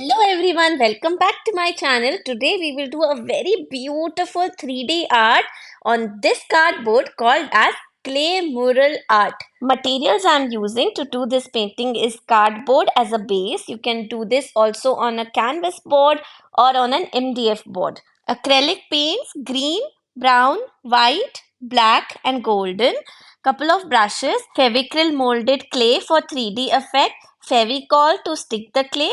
Hello everyone, welcome back to my channel. Today we will do a very beautiful 3D art on this cardboard called as clay mural art. Materials I'm using to do this painting is cardboard as a base. You can do this also on a canvas board or on an MDF board. Acrylic paints, green, brown, white, black and golden. Couple of brushes, Fevicryl molded clay for 3D effect, Fevicol to stick the clay,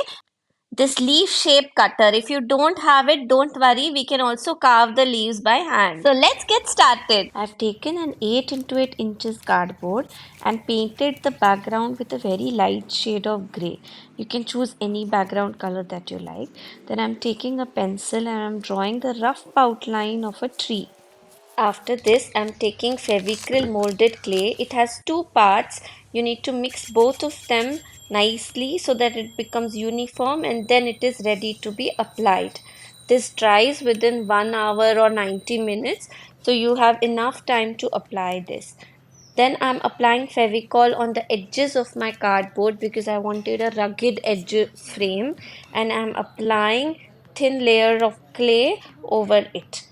this leaf shape cutter. If you don't have it, don't worry, we can also carve the leaves by hand. So let's get started. I've taken an 8 into 8 inches cardboard and painted the background with a very light shade of grey. You can choose any background color that you like. Then I'm taking a pencil and I'm drawing the rough outline of a tree. After this, I'm taking Fevicryl molded clay. It has two parts. You need to mix both of them nicely so that it becomes uniform and then it is ready to be applied. This dries within 1 hour or 90 minutes, so you have enough time to apply this. Then I'm applying Fevicol on the edges of my cardboard because I wanted a rugged edge frame, and I'm applying thin layer of clay over it.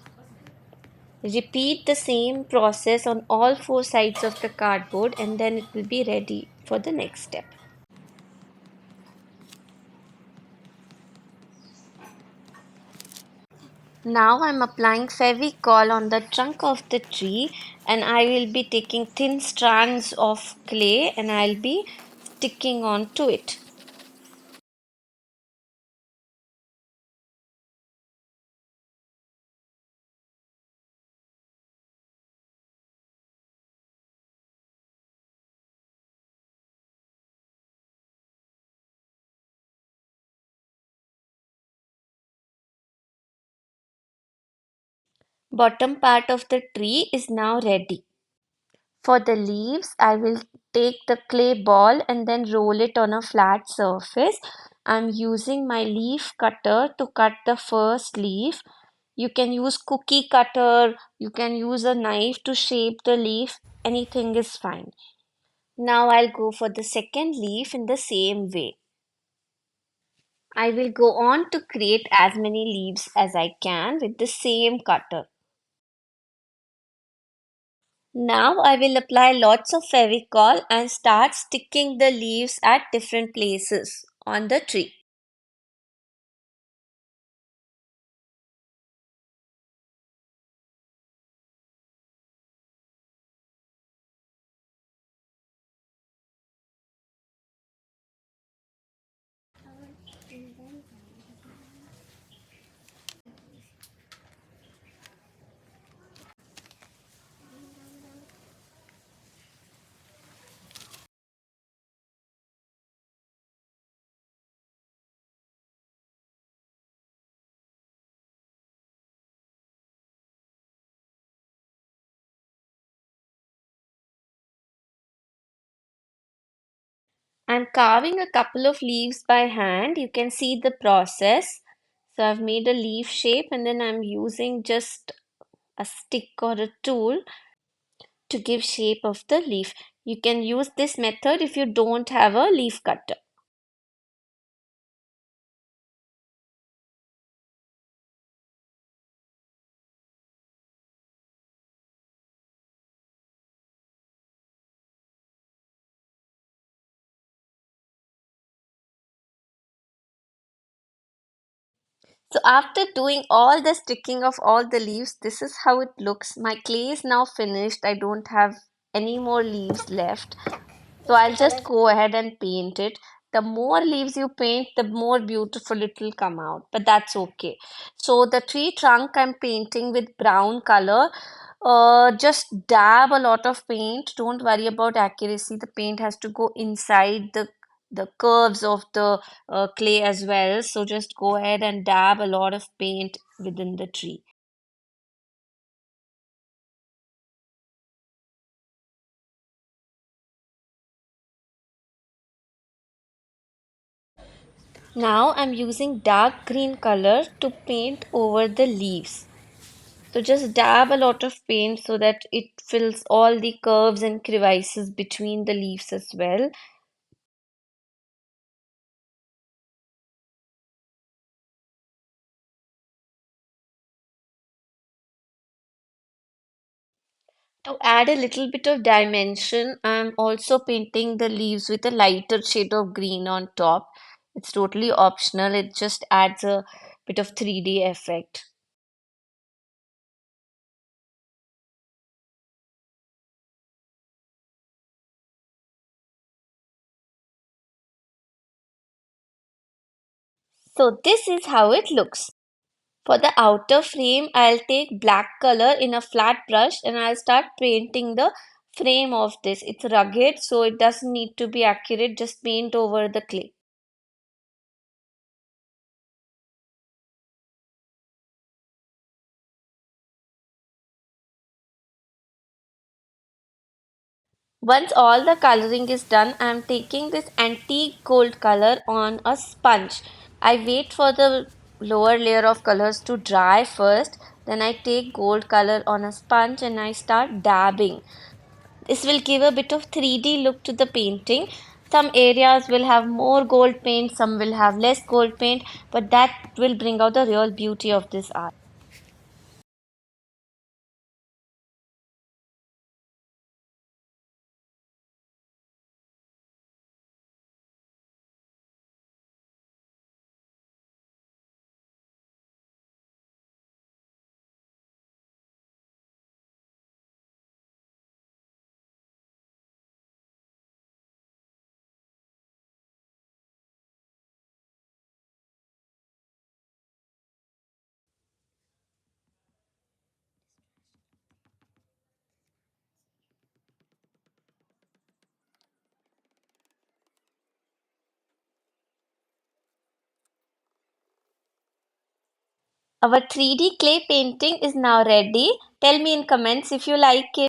Repeat the same process on all four sides of the cardboard and then it will be ready for the next step. Now I'm applying Fevicol on the trunk of the tree, and I will be taking thin strands of clay and I'll be sticking on to it. Bottom part of the tree is now ready. For the leaves, I will take the clay ball and then roll it on a flat surface. I'm using my leaf cutter to cut the first leaf. You can use cookie cutter, you can use a knife to shape the leaf, anything is fine. Now I'll go for the second leaf in the same way. I will go on to create as many leaves as I can with the same cutter. Now I will apply lots of Fevicol and start sticking the leaves at different places on the tree. I'm carving a couple of leaves by hand. You can see the process. So I've made a leaf shape and then I'm using just a stick or a tool to give shape of the leaf. You can use this method if you don't have a leaf cutter. So after doing all the sticking of all the leaves, this is how it looks. My clay is now finished. I don't have any more leaves left. So I'll just go ahead and paint it. The more leaves you paint, the more beautiful it will come out. But that's okay. So the tree trunk I'm painting with brown color. Just dab a lot of paint. Don't worry about accuracy. The paint has to go inside the curves of the clay as well. So just go ahead and dab a lot of paint within the tree. Now I'm using dark green color to paint over the leaves. So just dab a lot of paint so that it fills all the curves and crevices between the leaves as well. To add a little bit of dimension, I'm also painting the leaves with a lighter shade of green on top. It's totally optional, it just adds a bit of 3D effect. So this is how it looks. For the outer frame, I'll take black color in a flat brush and I'll start painting the frame of this. It's rugged, so it doesn't need to be accurate, just paint over the clay. Once all the coloring is done, I am taking this antique gold color on a sponge. I wait for the lower layer of colors to dry first, then I take gold color on a sponge and I start dabbing. This will give a bit of 3D look to the painting. Some areas will have more gold paint, some will have less gold paint, but that will bring out the real beauty of this art. Our 3D clay painting is now ready. Tell me in comments if you like it.